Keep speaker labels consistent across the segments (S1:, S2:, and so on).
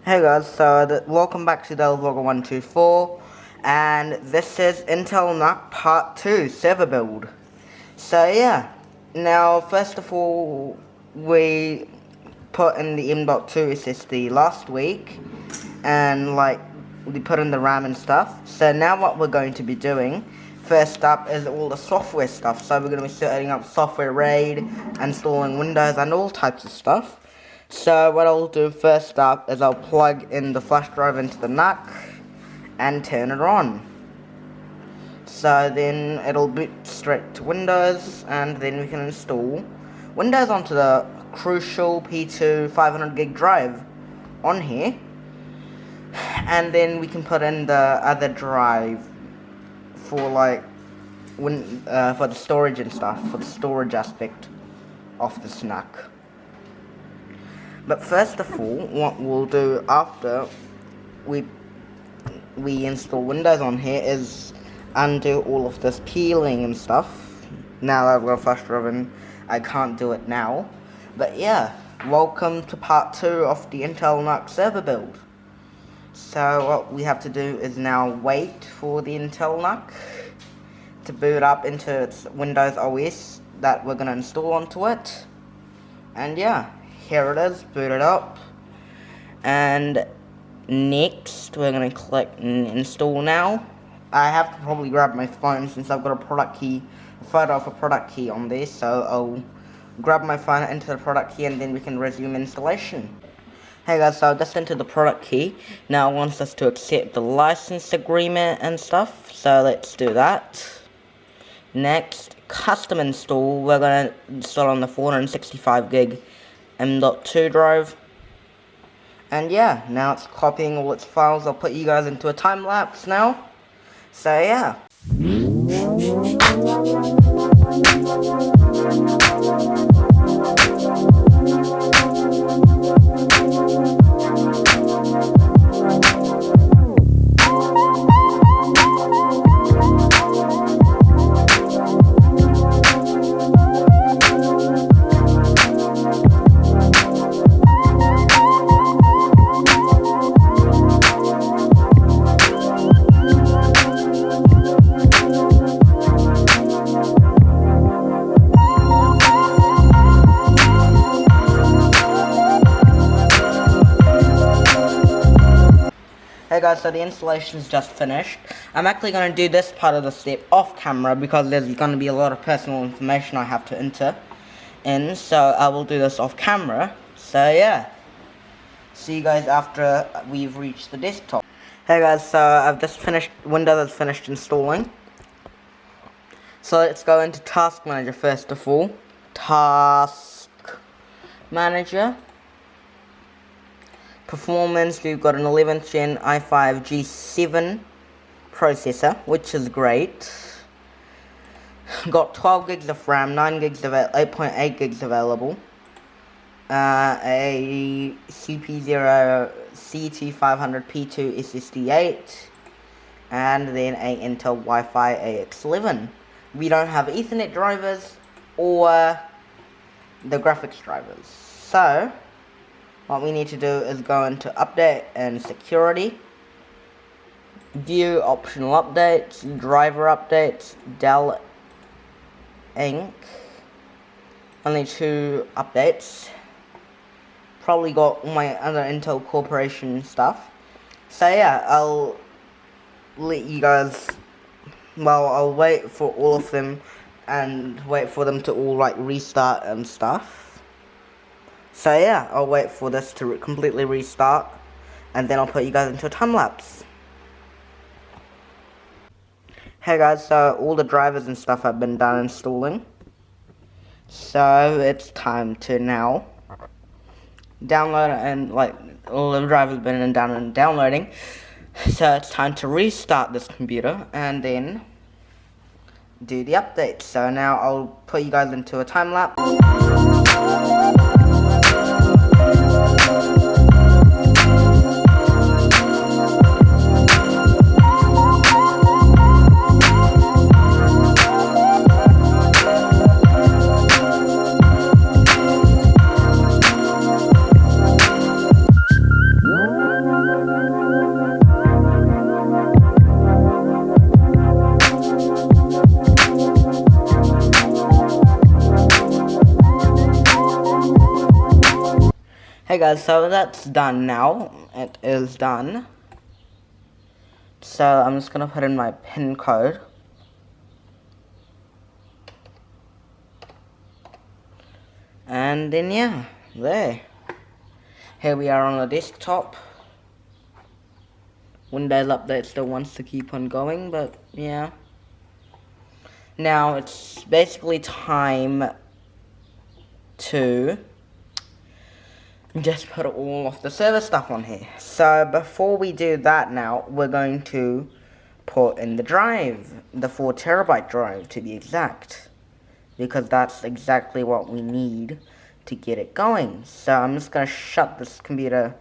S1: Hey guys, welcome back to Vlogger124, and this is Intel NUC Part 2 server build. So yeah, now first of all, we put in the M.2 SSD last week, and we put in the RAM and stuff. So now what we're going to be doing, first up is all the software stuff. So we're going to be setting up software RAID, installing Windows and all types of stuff. So what I'll do first up is I'll plug in the flash drive into the NUC and turn it on. So then it'll boot straight to Windows, and then we can install Windows onto the crucial P2 500 gig drive on here. And then we can put in the other drive for for the storage and stuff, for the storage aspect of the NUC. But first of all, what we'll do after we install Windows on here is undo all of this peeling and stuff. Now that I've got a flash drive in, I can't do it now. But yeah, welcome to part 2 of the Intel NUC server build. So what we have to do is now wait for the Intel NUC to boot up into its Windows OS that we're going to install onto it. And yeah, here it is, booted up. And next, we're going to click install now. I have to probably grab my phone since I've got a photo of a product key on there. So I'll grab my phone, enter the product key, and then we can resume installation. Hey guys, so I just entered the product key. Now it wants us to accept the license agreement and stuff. So let's do that. Next, custom install. We're going to install on the 465 gig M.2 drive. And yeah, now it's copying all its files. I'll put you guys into a time lapse now. So yeah. Hey guys, so the installation is just finished. I'm actually going to do this part of the step off camera because there's going to be a lot of personal information I have to enter in, so I will do this off camera. So yeah, see you guys after we've reached the desktop. Hey guys, so I've just finished, Windows has finished installing. So let's go into Task Manager first of all. Task Manager. Performance, we've got an 11th gen i5 G7 processor, which is great. Got 12 gigs of RAM, 8.8 gigs available. A CP0 CT500 P2 SSD8, and then a Intel Wi-Fi AX11. We don't have Ethernet drivers or the graphics drivers. So what we need to do is go into update and security, view optional updates, driver updates, Dell Inc. Only 2 updates. Probably got all my other Intel Corporation stuff. So yeah, I'll let you guys, I'll wait for all of them and wait for them to all restart and stuff. So yeah, I'll wait for this to completely restart, and then I'll put you guys into a time lapse. Hey guys, so all the drivers and stuff have been done installing. So it's time to now download, and all the drivers have been done and downloading. So it's time to restart this computer and then do the updates. So now I'll put you guys into a time lapse. guys, so that's done now. It is done. So I'm just gonna put in my PIN code. And then yeah, there. Here we are on the desktop. Windows Update still wants to keep on going, but yeah. Now it's basically time to just put all of the server stuff on here. So before we do that now, we're going to put in the drive, the 4 terabyte drive to be exact, because that's exactly what we need to get it going. So I'm just going to shut this computer.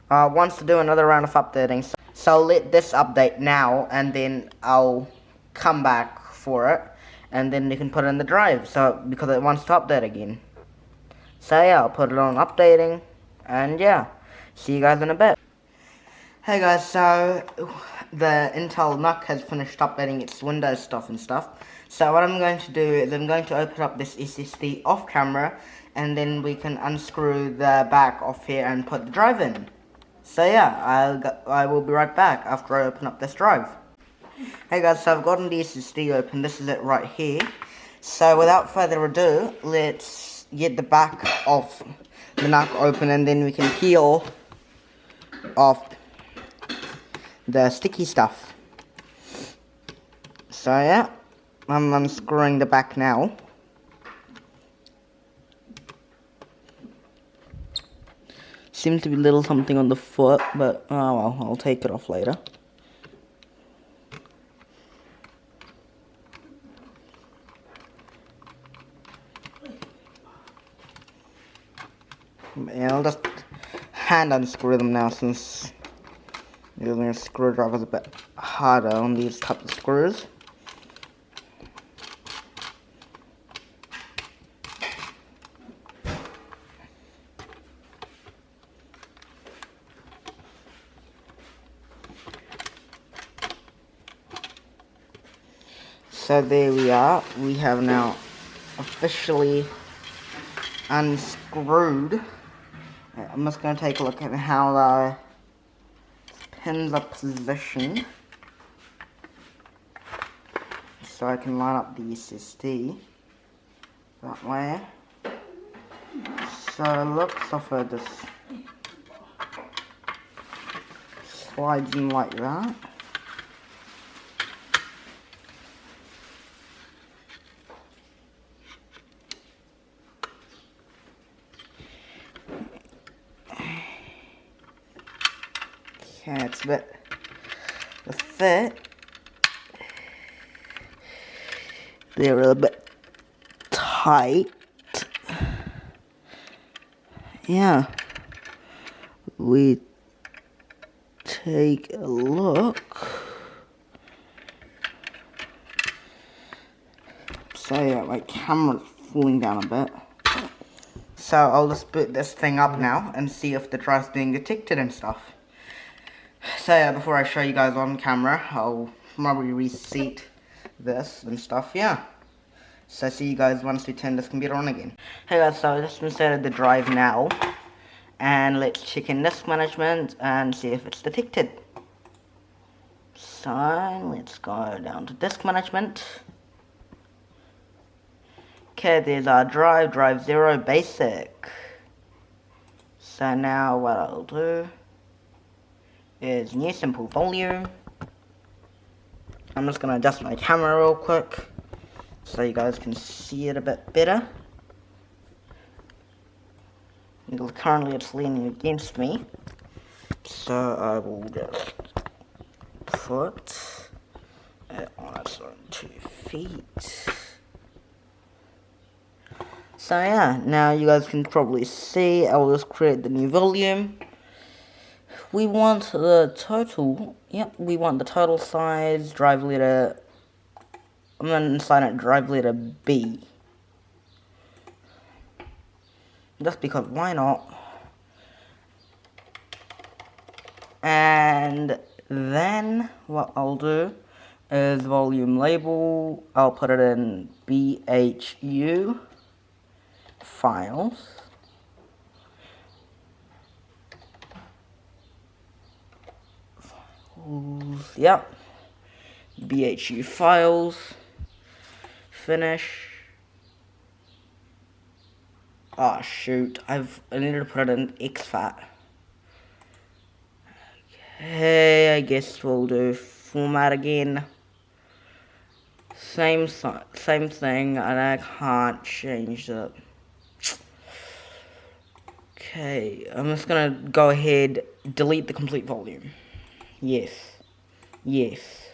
S1: Wants to do another round of updating, so I'll let this update now, and then I'll come back for it, and then you can put it in the drive, so because it wants to update again. So yeah, I'll put it on updating, and yeah, see you guys in a bit. Hey guys, so the Intel NUC has finished updating its Windows stuff and stuff. So what I'm going to do is I'm going to open up this SSD off camera, and then we can unscrew the back off here and put the drive in. So yeah, I will be right back after I open up this drive. Hey guys, so I've gotten the SSD open. This is it right here. So without further ado, let's get the back of the NUC open, and then we can peel off the sticky stuff. So yeah, I'm unscrewing the back now. Seems to be a little something on the foot, but oh well, I'll take it off later. Yeah, I'll just hand unscrew them now, since using a screwdriver is a bit harder on these type of screws. So there we are. We have now officially unscrewed. I'm just going to take a look at how the pins are positioned, so I can line up the SSD that way. So it looks like it just slides in like that. Okay, it's a bit, the fit, they're a little bit tight. Yeah, we take a look. So yeah, my camera's falling down a bit. So I'll just boot this thing up now and see if the drive's being detected and stuff. So yeah, before I show you guys on camera, I'll probably reseat this and stuff, yeah. So see you guys once we turn this computer on again. Hey guys, so I just inserted the drive now, and let's check in disk management and see if it's detected. So let's go down to disk management. Okay, there's our drive 0 basic. So now what I'll do is new simple volume. I'm just gonna adjust my camera real quick so you guys can see it a bit better. Currently it's leaning against me, so I will just put it on its own 2 feet. So yeah, now you guys can probably see, I will just create the new volume. We want the total, yep, we want the total size, drive letter, I'm going to assign it drive letter B. Just because, why not? And then, what I'll do is volume label, I'll put it in BHU files. Yep. Btu files. Finish. Oh shoot, I need to put it in exFAT. Okay, I guess we'll do format again. Same thing, and I can't change it. Okay, I'm just gonna go ahead, delete the complete volume. Yes. Yes.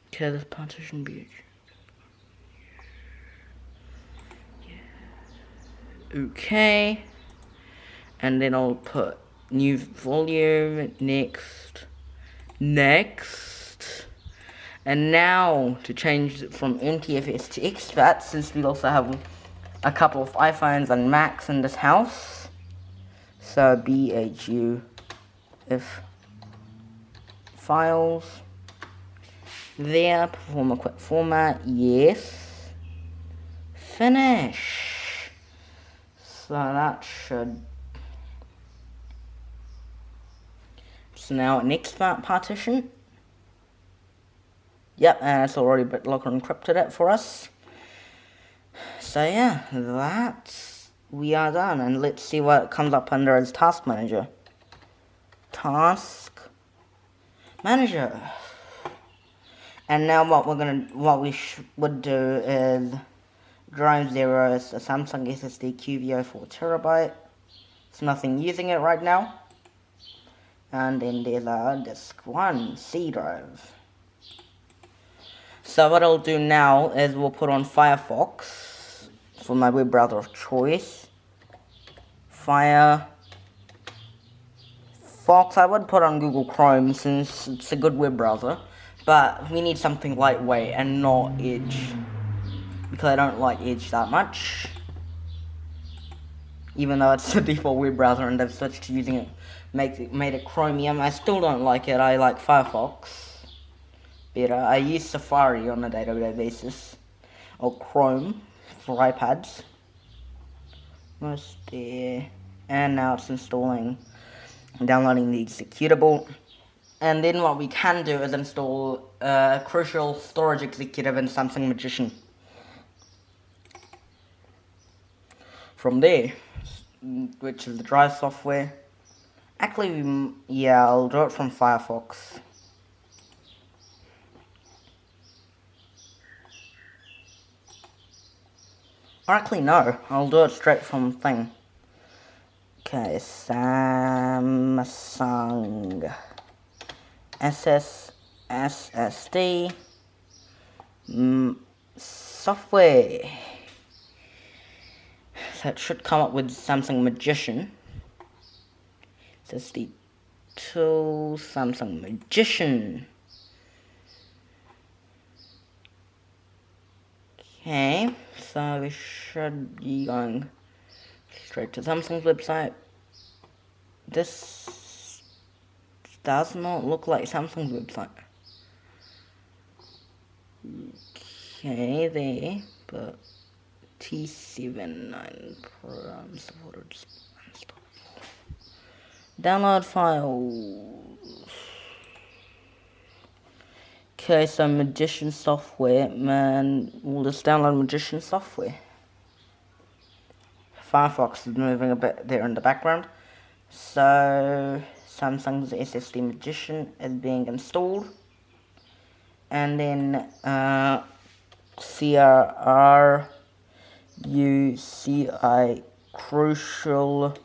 S1: Okay, this partition be. Okay. And then I'll put new volume, next. And now to change it from NTFS to exFAT, since we also have a couple of iPhones and Macs in this house. So BHU if files. There, perform a quick format, yes. Finish. So that should. So now an exFAT partition. Yep, and it's already BitLocker encrypted it for us. So yeah, we are done, and let's see what comes up under as Task Manager. Task Manager. And now what we would do is Drive 0 is a Samsung SSD QVO 4TB. It's nothing using it right now. And then there's a Disk 1 C drive. So what I'll do now is we'll put on Firefox for my web browser of choice. Firefox, I would put on Google Chrome since it's a good web browser, but we need something lightweight and not Edge, because I don't like Edge that much. Even though it's the default web browser and they've switched to using it, made it Chromium, I still don't like it. I like Firefox better. I use Safari on a day-to-day basis, or Chrome for iPads. Almost there, and now it's installing and downloading the executable. And then what we can do is install Crucial Storage Executive in Samsung Magician. From there, which is the drive software. Actually, yeah, I'll do it from Firefox. Or actually, no, I'll do it straight from thing. Okay, Samsung SSD software. So it should come up with Samsung Magician. SSD tool, Samsung Magician. Okay, so we should be going straight to Samsung's website. This does not look like Samsung's website. Okay, there, but T79 programs supported. Download files. Okay, so Magician software, man, we'll just download Magician software. Firefox is moving a bit there in the background. So, Samsung's SSD Magician is being installed. And then, CRUCI Crucial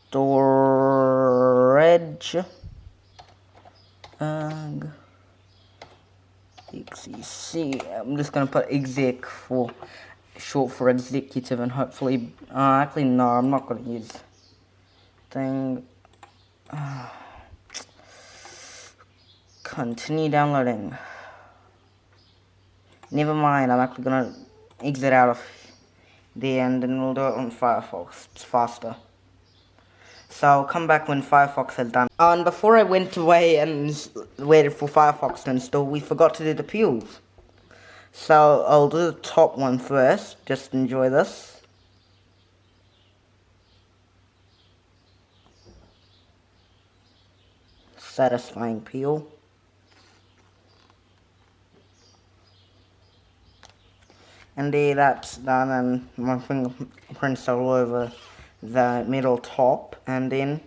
S1: Storage. XEC. I'm just gonna put exec for short for executive, and hopefully, actually no, I'm not gonna use thing. Continue downloading. Never mind, I'm actually gonna exit out of there, and then we'll do it on Firefox. It's faster. So I'll come back when Firefox is done. And before I went away and waited for Firefox to install, we forgot to do the peels. So I'll do the top one first. Just enjoy this. satisfying peel. And there, that's done, and my fingerprints are all over the middle top, and then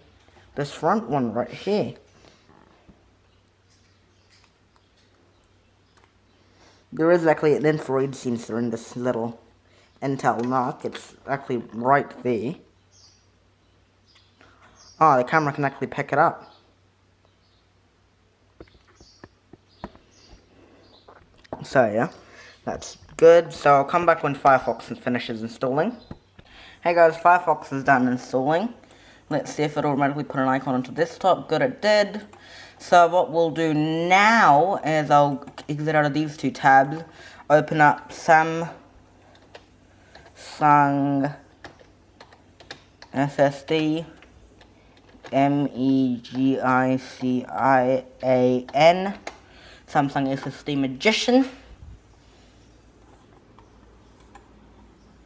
S1: this front one right here. There is actually an infrared sensor in this little Intel NUC. It's actually right there. Oh, the camera can actually pick it up. So yeah, that's good. So I'll come back when Firefox finishes installing. Hey guys, Firefox is done installing. Let's see if it automatically put an icon onto desktop. Good, it did. So what we'll do now is I'll exit out of these two tabs, open up Samsung SSD, MEGICIAN, Samsung SSD Magician.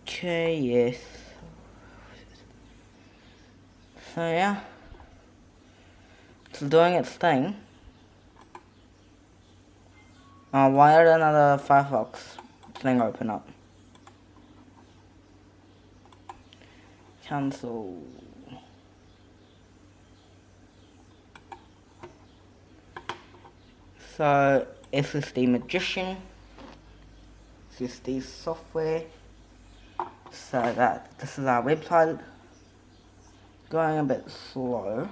S1: Okay, yes. So yeah, it's doing its thing. Why did another Firefox thing open up? Cancel. So SSD Magician, SSD software. So this is our website. Going a bit slow.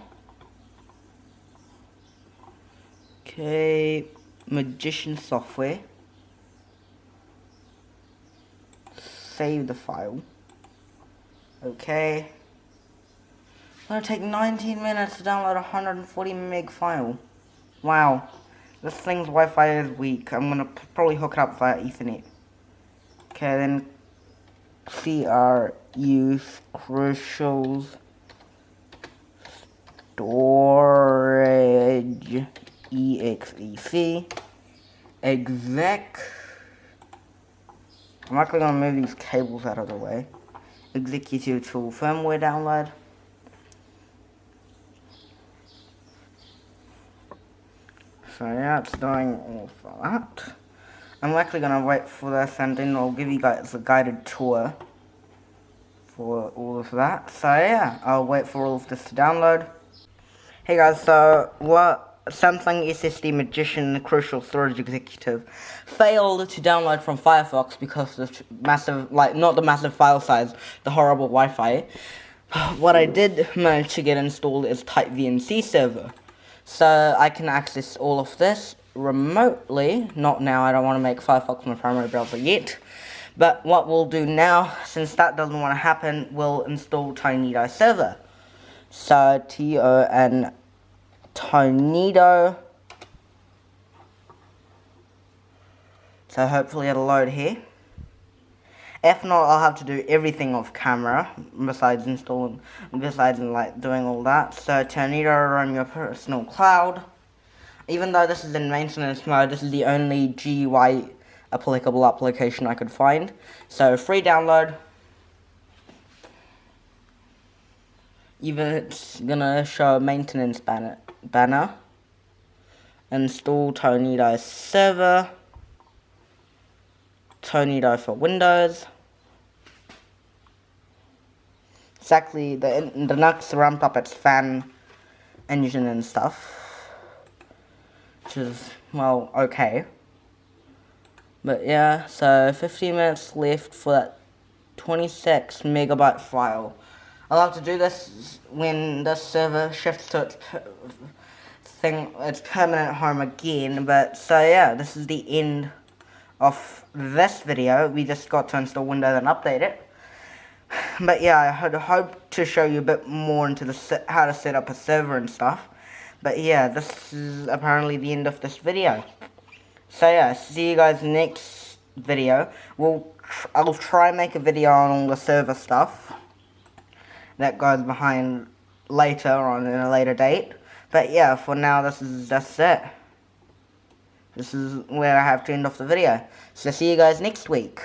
S1: Okay, Magician software. Save the file. Okay. It's gonna take 19 minutes to download a 140 meg file. Wow. This thing's Wi-Fi is weak. I'm gonna probably hook it up via Ethernet. Okay, then CRU crucials. Storage EXEC exec. I'm actually going to move these cables out of the way. Executive tool firmware download. So yeah, it's doing all of that. I'm actually going to wait for this, and then I'll give you guys a guided tour for all of that. So yeah, I'll wait for all of this to download. Hey guys, so what Samsung SSD Magician Crucial Storage Executive failed to download from Firefox because of the massive, not the massive file size, the horrible Wi-Fi. What I did manage to get installed is Type VNC server. So I can access all of this remotely. Not now, I don't want to make Firefox my primary browser yet. But what we'll do now, since that doesn't want to happen, we'll install Pt2 server. So TON Tornado. So hopefully it'll load here. If not, I'll have to do everything off camera besides doing all that. So Tornado on your personal cloud. Even though this is in maintenance mode, this is the only GUI applicable application I could find. So free download. Even it's gonna show a maintenance banner. Install Pt2 server. Pt2 for Windows. Exactly, the NUC's ramped up its fan engine and stuff, which is, well, okay. But yeah, so 15 minutes left for that 26 megabyte file. I'll have to do this when this server shifts to its permanent home again. But so yeah, this is the end of this video. We just got to install Windows and update it. But yeah, I had hoped to show you a bit more into how to set up a server and stuff. But yeah, this is apparently the end of this video. So yeah, see you guys next video. I'll try and make a video on all the server stuff that goes behind later on in a later date. But yeah, for now this is just it. This is where I have to end off the video. So see you guys next week.